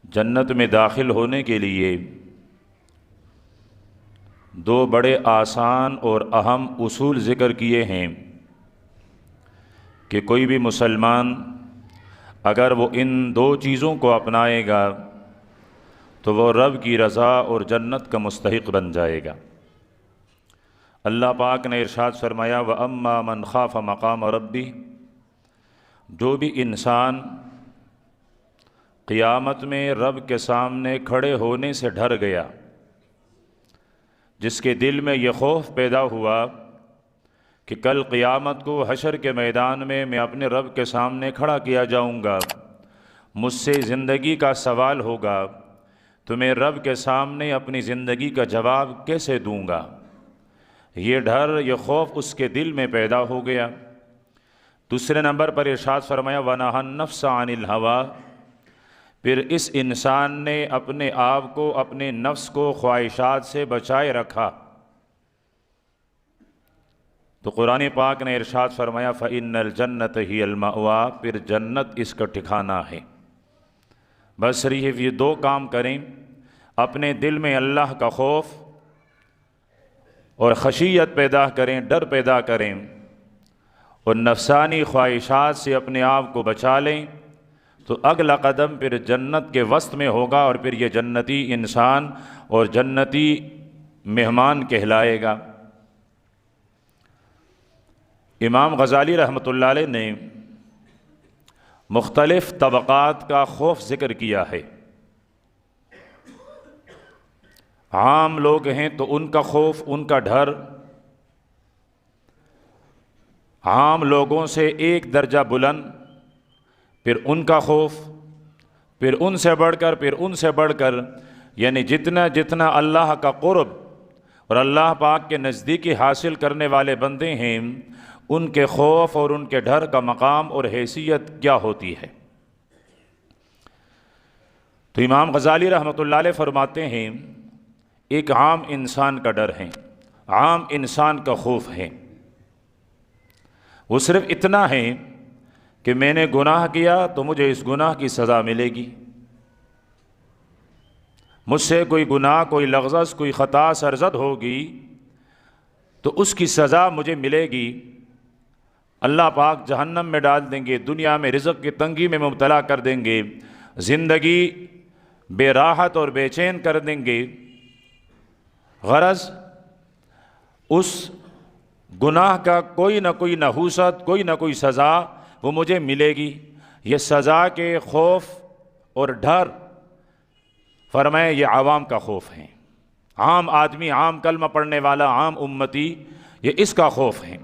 जन्नत में दाखिल होने के लिए दो बड़े आसान और अहम उसूल ज़िक्र किए हैं कि कोई भी मुसलमान अगर वो इन दो चीज़ों को अपनाएगा तो वो रब की रज़ा और जन्नत का मुस्तहिक़ बन जाएगा। अल्लाह पाक ने इरशाद फरमाया, व अम्मा मन खाफ़ मक़ाम रब्बी, जो भी इंसान क़ियामत में रब के सामने खड़े होने से डर गया, जिसके दिल में ये खौफ पैदा हुआ कि कल क़ियामत को हशर के मैदान में मैं अपने रब के सामने खड़ा किया जाऊंगा, मुझसे ज़िंदगी का सवाल होगा, तो मैं रब के सामने अपनी ज़िंदगी का जवाब कैसे दूंगा। ये डर, ये खौफ उसके दिल में पैदा हो गया। दूसरे नंबर पर इरशाद फरमाया, वनहन नफ्स अनिल हवा, फिर इस इंसान ने अपने आप को, अपने नफ्स को ख्वाहिशात से बचाए रखा। तो कुरान पाक ने इरशाद फरमाया, फ़इन्नल जन्नत हियल मअवा, फिर जन्नत इसका ठिकाना है। बस सिर्फ ये दो काम करें, अपने दिल में अल्लाह का खौफ और खशियत पैदा करें, डर पैदा करें, और नफसानी ख्वाहिशात से अपने आप को बचा लें, तो अगला कदम फिर जन्नत के वस्त में होगा और फिर ये जन्नती इंसान और जन्नती मेहमान कहलाएगा। इमाम गज़ाली रहमतुल्लाह अलैह ने मुख्तलिफ़ तबक़ात का खौफ ज़िक्र किया है। आम लोग हैं तो उनका खौफ, उनका डर आम लोगों से एक दर्जा बुलंद, फिर उनका खौफ, फिर उनसे बढ़कर, फिर उनसे बढ़कर, यानी जितना जितना अल्लाह का क़ुर्ब और अल्लाह पाक के नज़दीकी हासिल करने वाले बंदे हैं, उनके खौफ और उनके डर का मकाम और हैसियत क्या होती है। तो इमाम गज़ाली रहमतुल्लाह अलैह फरमाते हैं, एक आम इंसान का डर है, आम इंसान का खौफ है, वो सिर्फ इतना है कि मैंने गुनाह किया तो मुझे इस गुनाह की सज़ा मिलेगी। मुझसे कोई गुनाह, कोई लग़ज़, कोई ख़ता सरज़द होगी तो उसकी सज़ा मुझे मिलेगी। अल्लाह पाक जहन्नम में डाल देंगे, दुनिया में रिज़्क़ की तंगी में मुब्तला कर देंगे, ज़िंदगी बेराहत और बेचैन कर देंगे। गरज़ उस गुनाह का कोई ना कोई नहूसत, कोई ना कोई सज़ा वो मुझे मिलेगी। ये सज़ा के खौफ और डर, फरमाए ये आवाम का खौफ है, आम आदमी, आम कलमा पढ़ने वाला, आम उम्मती, ये इसका खौफ है।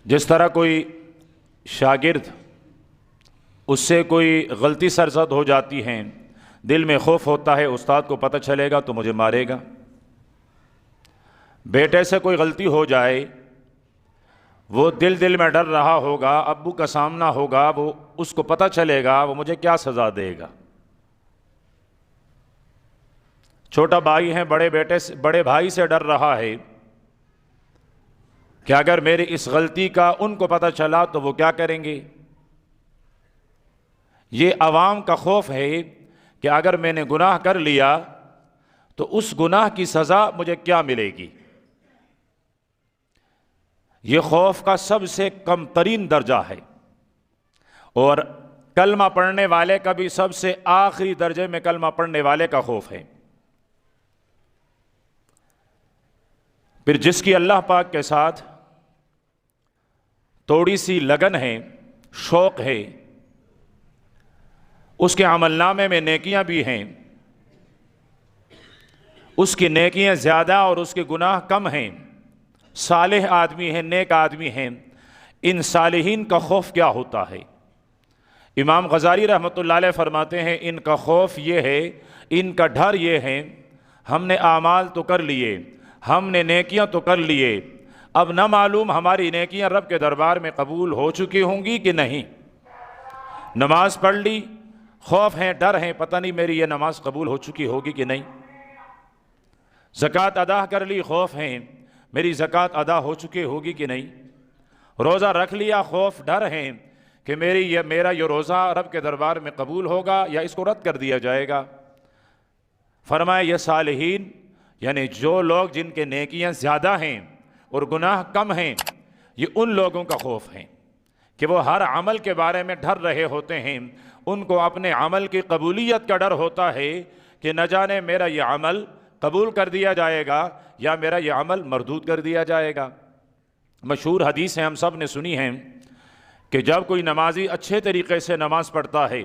जिस तरह कोई शागिर्द, उससे कोई गलती सरज़द हो जाती है, दिल में खौफ होता है उस्ताद को पता चलेगा तो मुझे मारेगा। बेटे से कोई गलती हो जाए, वो दिल दिल में डर रहा होगा, अब्बू का सामना होगा, वो उसको पता चलेगा वो मुझे क्या सज़ा देगा। छोटा भाई है, बड़े भाई से डर रहा है कि अगर मेरी इस गलती का उनको पता चला तो वो क्या करेंगे। ये अवाम का खौफ है कि अगर मैंने गुनाह कर लिया तो उस गुनाह की सज़ा मुझे क्या मिलेगी। ये खौफ का सबसे कम तरीन दर्जा है और कलमा पढ़ने वाले का भी सबसे आखिरी दर्जे में कलमा पढ़ने वाले का खौफ है। फिर जिसकी अल्लाह पाक के साथ थोड़ी सी लगन है, शौक़ है, उसके अमलनामे में नेकियां भी हैं, उसकी नेकियां ज़्यादा और उसके गुनाह कम हैं, सालेह आदमी है, नेक आदमी हैं, इन सालिहीन का खौफ क्या होता है। इमाम गज़ाली रहमतुल्लाह अलैह फरमाते हैं, इनका खौफ ये है, इनका डर ये है, हमने आमाल तो कर लिए, हमने नेकियां तो कर लिए, अब न मालूम हमारी नेकियां रब के दरबार में कबूल हो चुकी होंगी कि नहीं। नमाज पढ़ ली, खौफ है, डर है, पता नहीं मेरी ये नमाज कबूल हो चुकी होगी कि नहीं। ज़कात अदा कर ली, खौफ है मेरी ज़कात अदा हो चुकी होगी कि नहीं। रोज़ा रख लिया, खौफ डर है कि मेरा ये रोज़ा रब के दरबार में कबूल होगा या इसको रद्द कर दिया जाएगा। फरमाया ये सालिहीन यानी जो लोग जिनके नेकियां ज़्यादा हैं और गुनाह कम हैं, ये उन लोगों का खौफ है कि वो हर अमल के बारे में डर रहे होते हैं। उनको अपने अमल की कबूलियत का डर होता है कि न जाने मेरा ये अमल कबूल कर दिया जाएगा या मेरा ये अमल मरदूद कर दिया जाएगा। मशहूर हदीस है, हम सब ने सुनी है कि जब कोई नमाजी अच्छे तरीक़े से नमाज पढ़ता है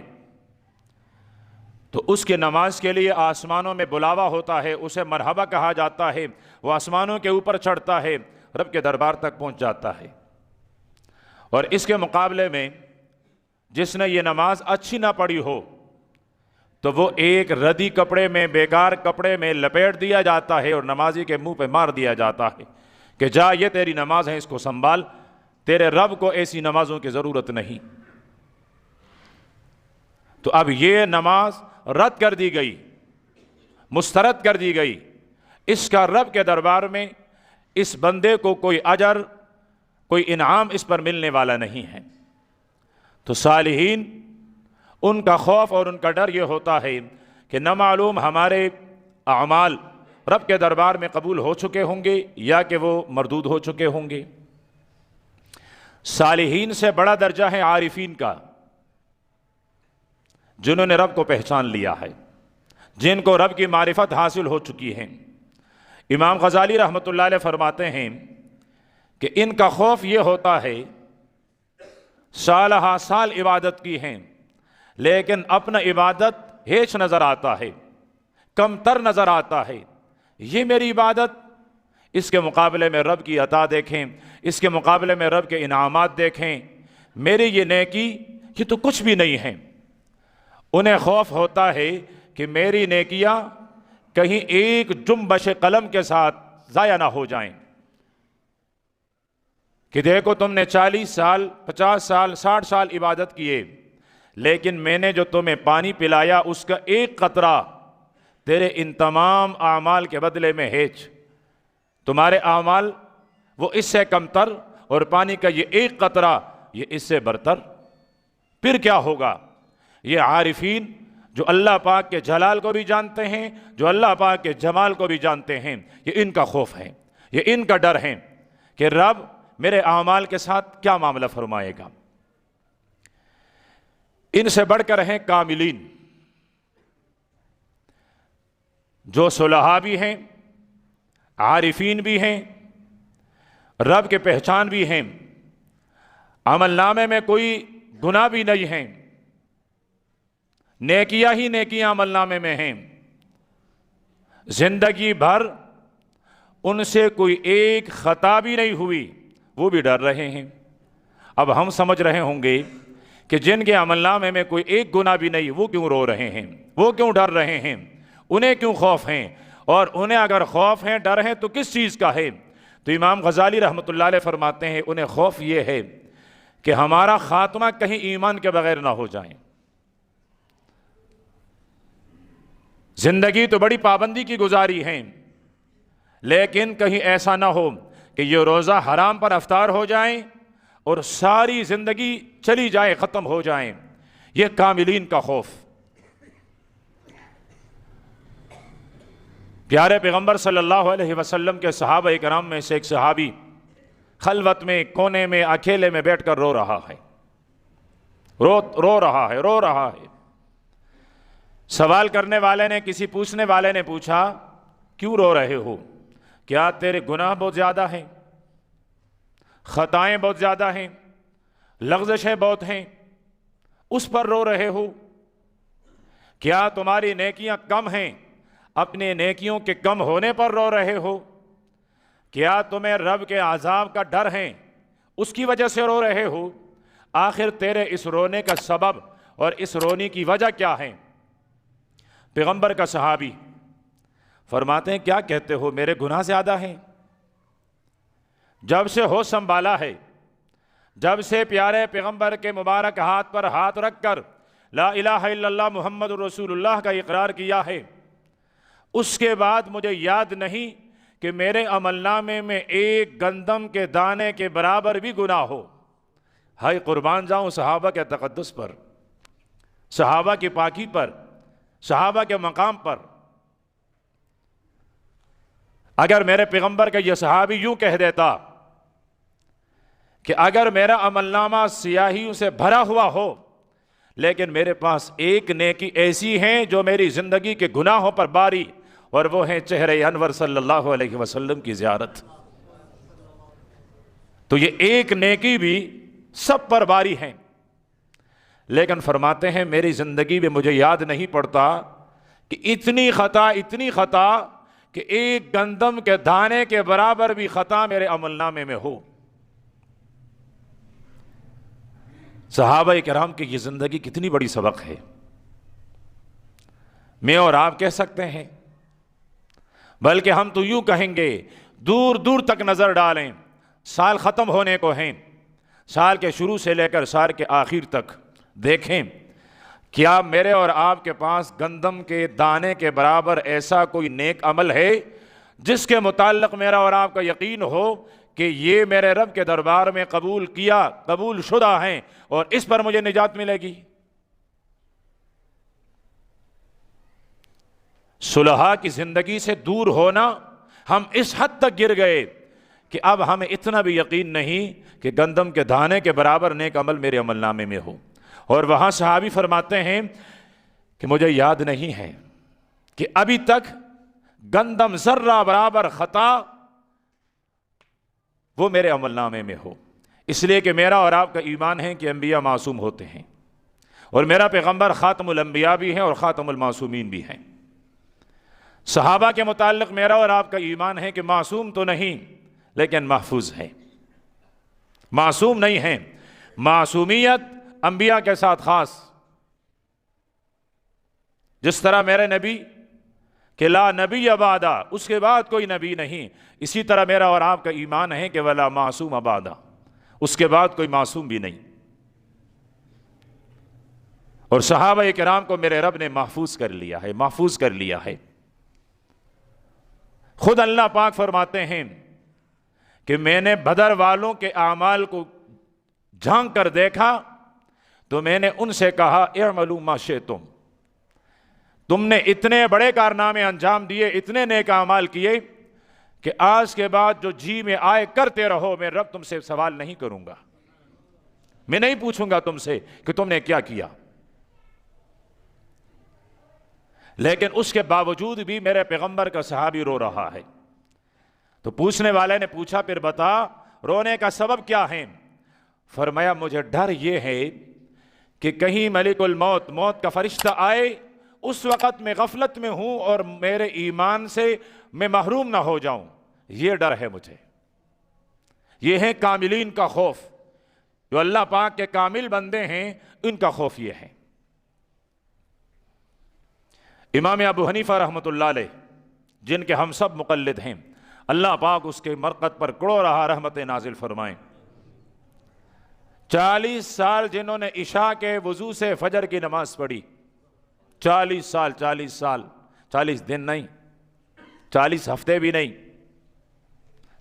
तो उसके नमाज के लिए आसमानों में बुलावा होता है, उसे मरहबा कहा जाता है। वो आसमानों के ऊपर चढ़ता है, रब के दरबार तक पहुंच जाता है। और इसके मुकाबले में जिसने ये नमाज अच्छी ना पढ़ी हो तो वो एक रद्दी कपड़े में, बेकार कपड़े में लपेट दिया जाता है और नमाजी के मुंह पे मार दिया जाता है कि जा, ये तेरी नमाज है, इसको संभाल, तेरे रब को ऐसी नमाजों की ज़रूरत नहीं। तो अब ये नमाज रद्द कर दी गई, मुस्तरद कर दी गई। इसका रब के दरबार में इस बंदे को कोई अजर, कोई इनाम इस पर मिलने वाला नहीं है। तो सालिहीन उनका खौफ और उनका डर ये होता है कि न मालूम हमारे अमाल रब के दरबार में कबूल हो चुके होंगे या कि वो मरदूद हो चुके होंगे। सालिहीन से बड़ा दर्जा है आरिफीन का, जिन्होंने रब को पहचान लिया है, जिनको रब की मारिफत हासिल हो चुकी है। इमाम गजाली रहमतुल्लाह अलैह फरमाते हैं कि इनका खौफ ये होता है, साल हा साल इबादत की हैं लेकिन अपना इबादत हेच नज़र आता है, कमतर नज़र आता है। ये मेरी इबादत, इसके मुकाबले में रब की अता देखें, इसके मुकाबले में रब के इनामात देखें, मेरी ये नेकी ये तो कुछ भी नहीं है। उन्हें खौफ होता है कि मेरी नेकियां कहीं एक जुम्बश कलम के साथ ज़ाया ना हो जाएं, कि देखो तुमने 40 साल, 50 साल, 60 साल इबादत किए, लेकिन मैंने जो तुम्हें पानी पिलाया उसका एक कतरा तेरे इन तमाम आमाल के बदले में हेच। तुम्हारे आमाल वो इससे कमतर और पानी का ये एक कतरा ये इससे बरतर। फिर क्या होगा? ये आरिफीन जो अल्लाह पाक के जलाल को भी जानते हैं, जो अल्लाह पाक के जमाल को भी जानते हैं, ये इनका खौफ है, ये इनका डर है कि रब मेरे आमाल के साथ क्या मामला फरमाएगा। इनसे बढ़कर हैं कामिलीन, जो सुलहा भी हैं, आरिफीन भी हैं, रब के पहचान भी हैं, अमलनामे में कोई गुनाह भी नहीं है, नेकियां ही नेकियां अमलनामे में हैं, जिंदगी भर उनसे कोई एक खता भी नहीं हुई, वो भी डर रहे हैं। अब हम समझ रहे होंगे कि जिनके अमलनामे में कोई एक गुनाह भी नहीं, वो क्यों रो रहे हैं, वो क्यों डर रहे हैं, उन्हें क्यों खौफ हैं, और उन्हें अगर खौफ है, डर है तो किस चीज़ का है? तो इमाम गजाली रहमतुल्लाह अलैह फरमाते हैं उन्हें खौफ ये है कि हमारा खात्मा कहीं ईमान के बगैर ना हो जाए। जिंदगी तो बड़ी पाबंदी की गुजारी है, लेकिन कहीं ऐसा ना हो कि ये रोज़ा हराम पर अफ्तार हो जाए और सारी जिंदगी चली जाए, ख़त्म हो जाए। ये कामिलीन का खौफ। प्यारे पैगंबर सल्लल्लाहु अलैहि वसल्लम के सहाबा इकराम में से एक सहाबी खलवत में, कोने में, अकेले में बैठकर रो रहा है, रो रहा है। सवाल करने वाले ने, किसी पूछने वाले ने पूछा, क्यों रो रहे हो? क्या तेरे गुनाह बहुत ज़्यादा हैं, खताएं बहुत ज़्यादा हैं, लग़्ज़िशें बहुत हैं, उस पर रो रहे हो? क्या तुम्हारी नेकियां कम हैं, अपने नेकियों के कम होने पर रो रहे हो? क्या तुम्हें रब के अज़ाब का डर है, उसकी वजह से रो रहे हो? आखिर तेरे इस रोने का सबब और इस रोने की वजह क्या है? पैगंबर का सहाबी फरमाते हैं, क्या कहते हो, मेरे गुनाह ज़्यादा हैं? जब से होश संभाला है, जब से प्यारे पैगंबर के मुबारक हाथ पर हाथ रखकर ला इलाहा इल्लल्लाह मुहम्मदुर रसूलुल्लाह का इकरार किया है, उसके बाद मुझे याद नहीं कि मेरे अमलनामे में एक गंदम के दाने के बराबर भी गुनाह हो। हाय कुर्बान जाऊं सहाबा के तक़द्दुस पर, सहाबा की पाकी पर, सहाबा के मकाम पर। अगर मेरे पैगंबर का यह सहाबी यूं कह देता कि अगर मेरा अमलनामा सियाहियों से भरा हुआ हो, लेकिन मेरे पास एक नेकी ऐसी है जो मेरी जिंदगी के गुनाहों पर बारी, और वो है चेहरे अनवर सल्लल्लाहु अलैहि वसल्लम की ज़ियारत, तो ये एक नेकी भी सब पर बारी है। लेकिन फरमाते हैं मेरी जिंदगी में मुझे याद नहीं पड़ता कि इतनी खता कि एक गंदम के दाने के बराबर भी खता मेरे अमलनामे में हो। सहाबा किराम की ये जिंदगी कितनी बड़ी सबक है। मैं और आप कह सकते हैं, बल्कि हम तो यूं कहेंगे, दूर दूर तक नजर डालें, साल खत्म होने को हैं, साल के शुरू से लेकर साल के आखिर तक देखें, क्या मेरे और आपके पास गंदम के दाने के बराबर ऐसा कोई नेक अमल है जिसके मुताल्लिक मेरा और आपका यकीन हो कि ये मेरे रब के दरबार में कबूल शुदा हैं और इस पर मुझे निजात मिलेगी। सुलहा की जिंदगी से दूर होना, हम इस हद तक गिर गए कि अब हमें इतना भी यकीन नहीं कि गंदम के दाने के बराबर नेक अमल मेरे अमलनामे में हो। और वहां सहाबी फरमाते हैं कि मुझे याद नहीं है कि अभी तक गंदम जर्रा बराबर खता वो मेरे अमलनामे में हो, इसलिए कि मेरा और आपका ईमान है कि अंबिया मासूम होते हैं और मेरा पैगंबर खातमुल अंबिया भी है और खातमुल मासूमीन भी हैं। सहाबा के मुताल्लिक मेरा और आपका ईमान है कि मासूम तो नहीं लेकिन महफूज है, मासूम नहीं है। मासूमियत अंबिया के साथ खास, जिस तरह मेरे नबी कि ला नबी अबादा, उसके बाद कोई नबी नहीं, इसी तरह मेरा और आपका ईमान है कि वला मासूम अबादा, उसके बाद कोई मासूम भी नहीं। और सहाबा किराम को मेरे रब ने महफूज कर लिया है, महफूज कर लिया है। खुद अल्लाह पाक फरमाते हैं कि मैंने बदर वालों के आमाल को झांक कर देखा तो मैंने उनसे कहा इअमलू मा शिअ्तुम, तुमने इतने बड़े कारनामे अंजाम दिए, इतने नेक आमाल किए कि आज के बाद जो जी में आए करते रहो, मैं रब तुमसे सवाल नहीं करूंगा, मैं नहीं पूछूंगा तुमसे कि तुमने क्या किया। लेकिन उसके बावजूद भी मेरे पैगंबर का सहाबी रो रहा है। तो पूछने वाले ने पूछा, फिर बता रोने का सबब क्या है? फरमाया, मुझे डर यह है कि कहीं मलिकुल मौत, मौत का फरिश्ता आए, उस वक़्त मैं गफलत में हूं और मेरे ईमान से मैं महरूम ना हो जाऊं, यह डर है मुझे। यह है कामिलीन का खौफ, जो अल्लाह पाक के कामिल बंदे हैं, इनका खौफ यह है। इमाम अबू हनीफा रहमतुल्लाह अलैह, जिनके हम सब मुक़ल्लिद हैं, अल्लाह पाक उसके मरकत पर करोड़ रहा रहमत नाजिल फरमाएं। 40 साल जिन्होंने इशा के वजू से फजर की नमाज पढ़ी, 40 साल, 40 दिन नहीं, 40 हफ्ते भी नहीं,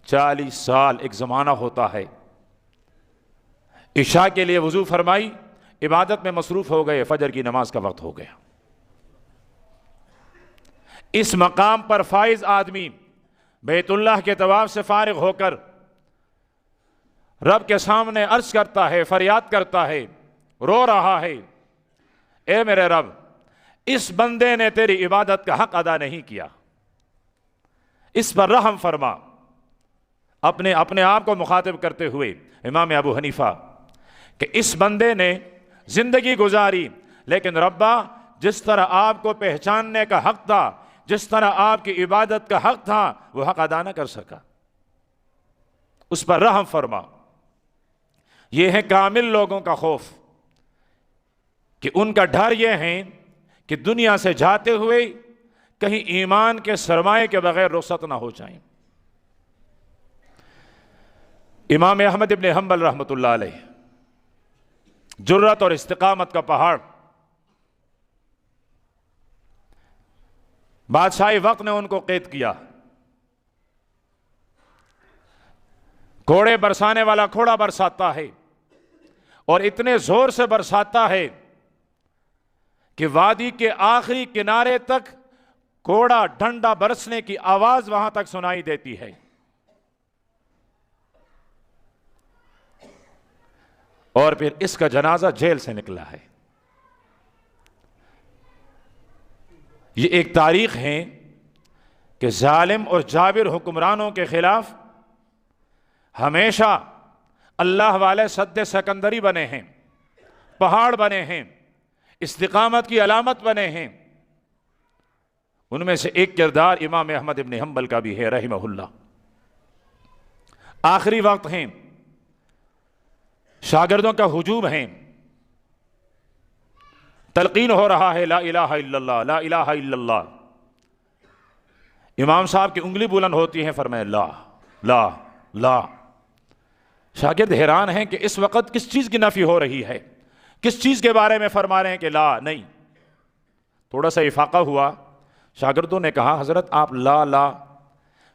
40 साल एक ज़माना होता है। इशा के लिए वजू फरमाई, इबादत में मसरूफ़ हो गए, फजर की नमाज का वक्त हो गया। इस मकाम पर फाइज आदमी बैतुल्लाह के तवाफ से फारिग होकर रब के सामने अर्ज करता है, फरियाद करता है, रो रहा है, ए मेरे रब, इस बंदे ने तेरी इबादत का हक अदा नहीं किया, इस पर रहम फरमा। अपने आप को मुखातिब करते हुए इमाम अबू हनीफा कि इस बंदे ने जिंदगी गुजारी, लेकिन रब्बा जिस तरह आपको पहचानने का हक था, जिस तरह आपकी इबादत का हक था, वह हक अदा न कर सका, उस पर रहम फरमा। यह है कामिल लोगों का खौफ कि उनका डर यह है कि दुनिया से जाते हुए कहीं ईमान के सरमाए के बगैर रुखसत ना हो जाएं। इमाम अहमद इब्न हंबल रहमतुल्लाह अलैह, जुर्रत और इस्तिकामत का पहाड़, बादशाही वक्त ने उनको कैद किया। घोड़े बरसाने वाला घोड़ा बरसाता है, और इतने जोर से बरसाता है कि वादी के आखिरी किनारे तक कोड़ा डंडा बरसने की आवाज वहां तक सुनाई देती है। और फिर इसका जनाजा जेल से निकला है। ये एक तारीख है कि जालिम और जाबिर हुक्मरानों के खिलाफ हमेशा अल्लाह वाले सद्दे सिकंदरी बने हैं, पहाड़ बने हैं, इस्तिकामत की अलामत बने हैं। उनमें से एक किरदार इमाम अहमद इब्न हंबल का भी है रहमहुल्लाह। आखिरी वक्त हैं, शागिर्दों का हुजूम है, तलकीन हो रहा है ला इलाहा इल्लल्लाह, ला इलाहा इल्लल्लाह। इमाम साहब की उंगली बुलंद होती है, फरमाए ला ला ला। शागिर्द हैरान हैं कि इस वक्त किस चीज की नफी हो रही है, किस चीज के बारे में फरमा रहे हैं कि ला नहीं। थोड़ा सा इफाका हुआ, शागिर्दों ने कहा हजरत आप ला ला।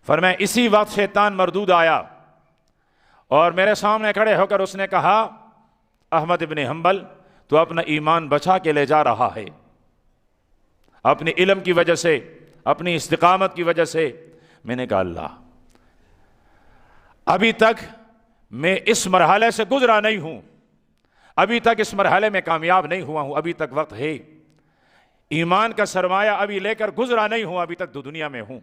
फरमाए इसी वक्त शैतान मरदूद आया और मेरे सामने खड़े होकर उसने कहा अहमद इब्न हंबल तो अपना ईमान बचा के ले जा रहा है, अपनी इल्म की वजह से, अपनी इस्तिकामत की वजह से। मैंने कहा अल्लाह, अभी तक मैं इस मरहले से गुजरा नहीं हूं, अभी तक इस मरहले में कामयाब नहीं हुआ हूं, अभी तक वक्त है। ईमान का सरमाया अभी लेकर गुजरा नहीं हूं, अभी तक दुनिया में हूं।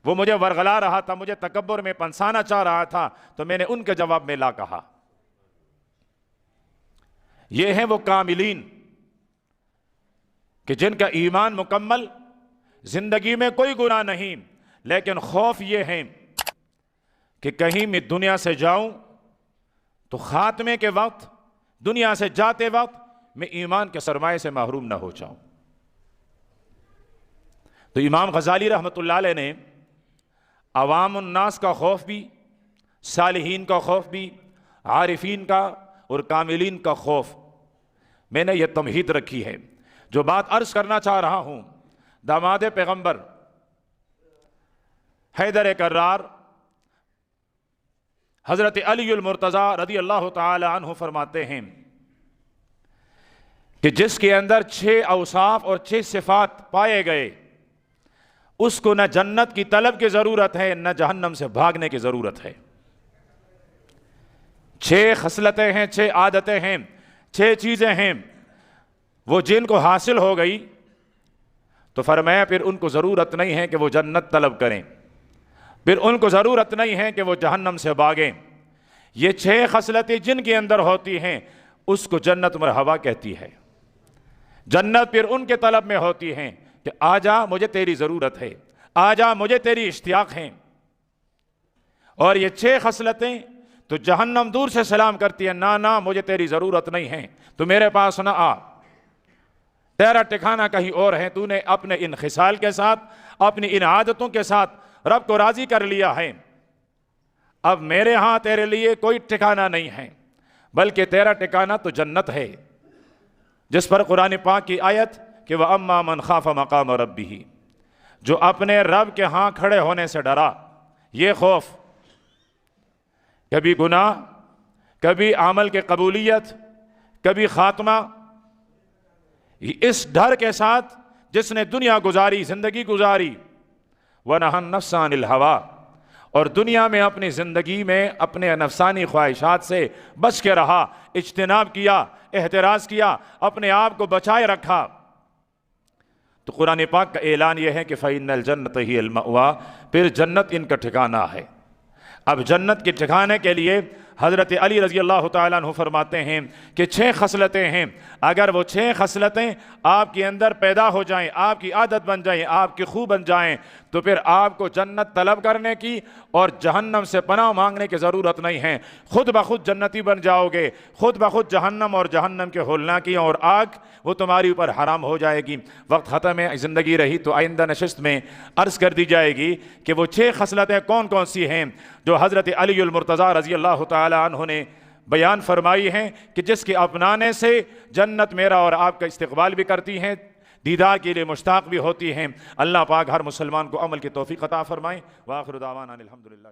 वो मुझे वरगला रहा था, मुझे तकब्बुर में पंसाना चाह रहा था, तो मैंने उनके जवाब में ला कहा। ये हैं वो कामिलीन कि जिनका ईमान मुकम्मल, जिंदगी में कोई गुनाह नहीं, लेकिन खौफ ये है कि कहीं मैं दुनिया से जाऊं तो खात्मे के वक्त, दुनिया से जाते वक्त मैं ईमान के सरमाए से महरूम ना हो जाऊं। तो इमाम गजाली रहमतुल्लाह अलैह ने अवामुन्नास का खौफ भी, सालिहीन का खौफ भी, आरिफीन का और कामिलीन का खौफ, मैंने यह तमहीद रखी है। जो बात अर्ज करना चाह रहा हूं, दामाद पैगंबर हैदर कर्रार हजरत अलीउल मुर्तज़ा रदी अल्लाह ताला अन्हु फरमाते हैं कि जिसके अंदर 6 औसाफ और 6 सिफात पाए गए, उसको न जन्नत की तलब की जरूरत है, न जहन्नम से भागने की जरूरत है। 6 खसलतें हैं, 6 आदतें हैं, 6 चीजें हैं, वो जिनको हासिल हो गई तो फरमाया फिर उनको जरूरत नहीं है कि वो जन्नत तलब करें, फिर उनको जरूरत नहीं है कि वो जहन्नम से भागें। ये 6 खसलतें जिनके अंदर होती हैं, उसको जन्नत मरहबा कहती है। जन्नत फिर उनके तलब में होती हैं कि आजा मुझे तेरी जरूरत है, आजा मुझे तेरी इश्तियाक है। और ये 6 खसलतें तो जहन्नम दूर से सलाम करती है, ना ना मुझे तेरी जरूरत नहीं है, तो मेरे पास ना आ, तेरा ठिकाना कहीं और है। तूने अपने इन खिसाल के साथ, अपनी इन आदतों के साथ रब को राजी कर लिया है। अब मेरे यहां तेरे लिए कोई ठिकाना नहीं है, बल्कि तेरा ठिकाना तो जन्नत है, जिस पर कुरान पाक की आयत कि वह अम्मा मन खाफा मकाम रब्बिही, जो अपने रब के यहां खड़े होने से डरा। ये खौफ, कभी गुनाह, कभी अमल के कबूलियत, कभी खात्मा, इस डर के साथ जिसने दुनिया गुजारी, जिंदगी गुजारी, व नहन नफ्सानिल हवा, और दुनिया में अपनी जिंदगी में अपने नफसानी ख्वाहिशात से बच के रहा, इज्तिनाब किया, एहतराज किया, अपने आप को बचाए रखा, तो कुरान पाक का ऐलान यह है कि फ़इन्नल जन्नत हियल मअवा, फिर जन्नत इनका ठिकाना है। अब जन्नत के ठिकाने के लिए हज़रत अली रज़ी अल्लाह ताला अन्हु फरमाते हैं कि 6 खसलतें हैं। अगर वो 6 खसलतें आपके अंदर पैदा हो जाएं, आपकी आदत बन जाएं, आपकी खूब बन जाएं, तो फिर आपको जन्नत तलब करने की और जहन्नम से पनाह मांगने की ज़रूरत नहीं है। खुद ब खुद जन्नती बन जाओगे, खुद ब खुद जहन्नम और जहन्नम के होलनाकी और आग वो तुम्हारी ऊपर हराम हो जाएगी। वक्त ख़त्म है, ज़िंदगी रही तो आइंदा नशिस्त में अर्ज़ कर दी जाएगी कि वो 6 खसलतें कौन कौन सी हैं जो हज़रत अलीउल मुर्तज़ा रज़ी अल्लाह ताला अन्हु ने बयान फरमाई हैं कि जिसके अपनाने से जन्नत मेरा और आपका इस्तकबाल भी करती हैं, दीदार के लिए मुश्ताक भी होती हैं। अल्लाह पाक हर मुसलमान को अमल की तौफीक अता फरमाएं। व आखिर दावाना अनिल हम्दुलिल्लाह।